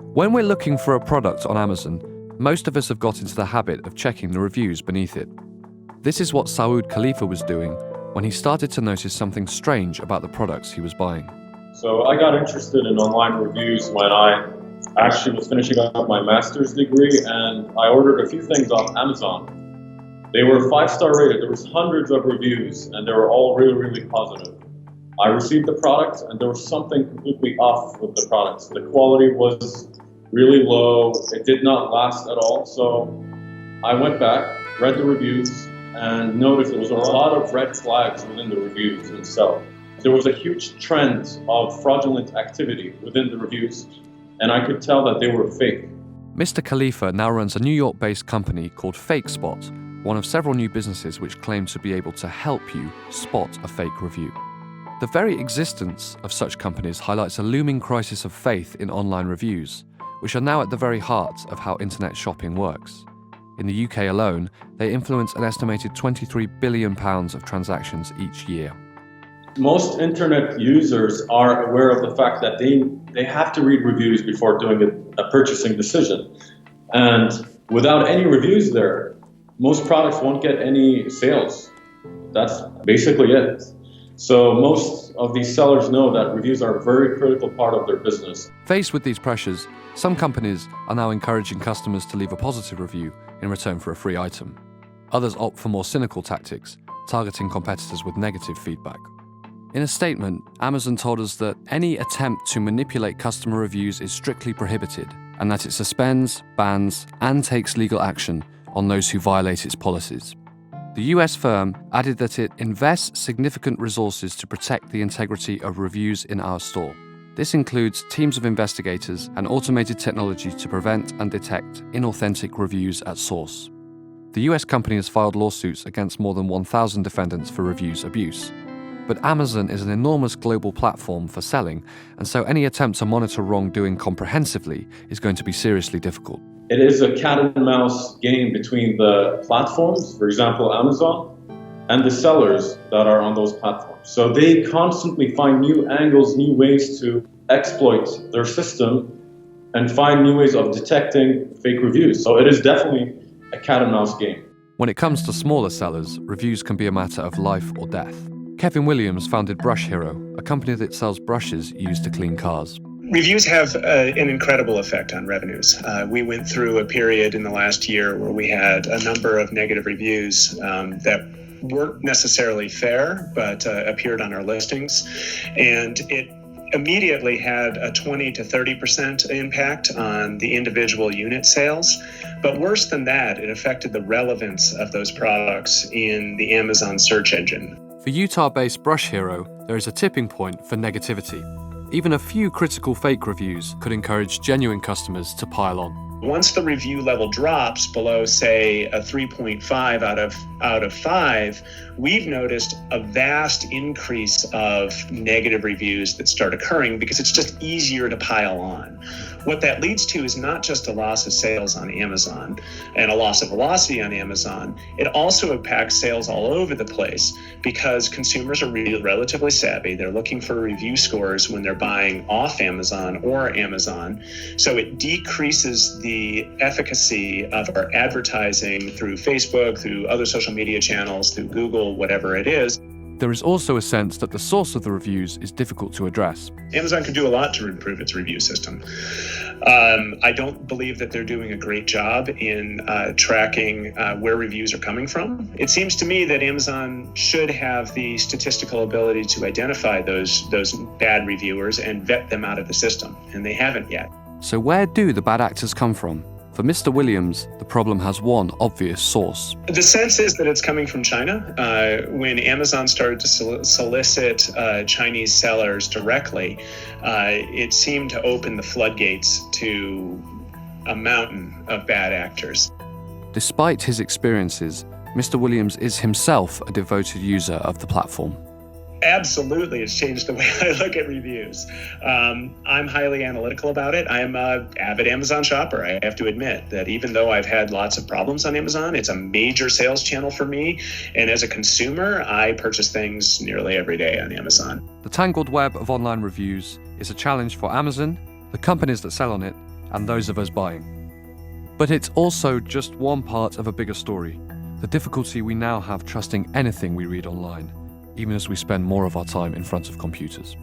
When we're looking for a product on Amazon, most of us have got into the habit of checking the reviews beneath it. This is what Saud Khalifa was doing when he started to notice something strange about the products he was buying. So I got interested in online reviews when I actually was finishing up my master's degree, and I ordered a few things off Amazon. They were 5-star rated. There was hundreds of reviews, and they were all really, really positive. I received the product, and there was something completely off with the products. The quality was really low. It did not last at all. So I went back, read the reviews, and noticed there was a lot of red flags within the reviews themselves. There was a huge trend of fraudulent activity within the reviews, and I could tell that they were fake. Mr. Khalifa now runs a New York-based company called FakeSpot, one of several new businesses which claim to be able to help you spot a fake review. The very existence of such companies highlights a looming crisis of faith in online reviews, which are now at the very heart of how internet shopping works. In the UK alone, they influence an estimated £23 billion of transactions each year. Most internet users are aware of the fact that they have to read reviews before doing a purchasing decision. And without any reviews there, most products won't get any sales. That's basically it. So most of these sellers know that reviews are a very critical part of their business. Faced with these pressures, some companies are now encouraging customers to leave a positive review in return for a free item. Others opt for more cynical tactics, targeting competitors with negative feedback. In a statement, Amazon told us that any attempt to manipulate customer reviews is strictly prohibited, and that it suspends, bans, and takes legal action on those who violate its policies. The US firm added that it invests significant resources to protect the integrity of reviews in our store. This includes teams of investigators and automated technology to prevent and detect inauthentic reviews at source. The US company has filed lawsuits against more than 1,000 defendants for reviews abuse. But Amazon is an enormous global platform for selling, and so any attempt to monitor wrongdoing comprehensively is going to be seriously difficult. It is a cat and mouse game between the platforms, for example, Amazon, and the sellers that are on those platforms. So they constantly find new angles, new ways to exploit their system and find new ways of detecting fake reviews. So it is definitely a cat and mouse game. When it comes to smaller sellers, reviews can be a matter of life or death. Kevin Williams founded Brush Hero, a company that sells brushes used to clean cars. Reviews have an incredible effect on revenues. We went through a period in the last year where we had a number of negative reviews that weren't necessarily fair, but appeared on our listings. And it immediately had a 20 to 30% impact on the individual unit sales. But worse than that, it affected the relevance of those products in the Amazon search engine. For Utah-based Brush Hero, there is a tipping point for negativity. Even a few critical fake reviews could encourage genuine customers to pile on. Once the review level drops below, say, a 3.5 out of 5, we've noticed a vast increase of negative reviews that start occurring because it's just easier to pile on. What that leads to is not just a loss of sales on Amazon and a loss of velocity on Amazon. It also impacts sales all over the place because consumers are relatively savvy. They're looking for review scores when they're buying off Amazon or Amazon. So it decreases the efficacy of our advertising through Facebook, through other social media channels, through Google, whatever it is. There is also a sense that the source of the reviews is difficult to address. Amazon can do a lot to improve its review system. I don't believe that they're doing a great job in tracking where reviews are coming from. It seems to me that Amazon should have the statistical ability to identify those bad reviewers and vet them out of the system, and they haven't yet. So where do the bad actors come from? For Mr. Williams, the problem has one obvious source. The sense is that it's coming from China. When Amazon started to solicit Chinese sellers directly, it seemed to open the floodgates to a mountain of bad actors. Despite his experiences, Mr. Williams is himself a devoted user of the platform. Absolutely, it's changed the way I look at reviews. I'm highly analytical about it. I'm an avid Amazon shopper. I have to admit that even though I've had lots of problems on Amazon, it's a major sales channel for me. And as a consumer, I purchase things nearly every day on Amazon. The tangled web of online reviews is a challenge for Amazon, the companies that sell on it, and those of us buying. But it's also just one part of a bigger story, the difficulty we now have trusting anything we read online, even as we spend more of our time in front of computers.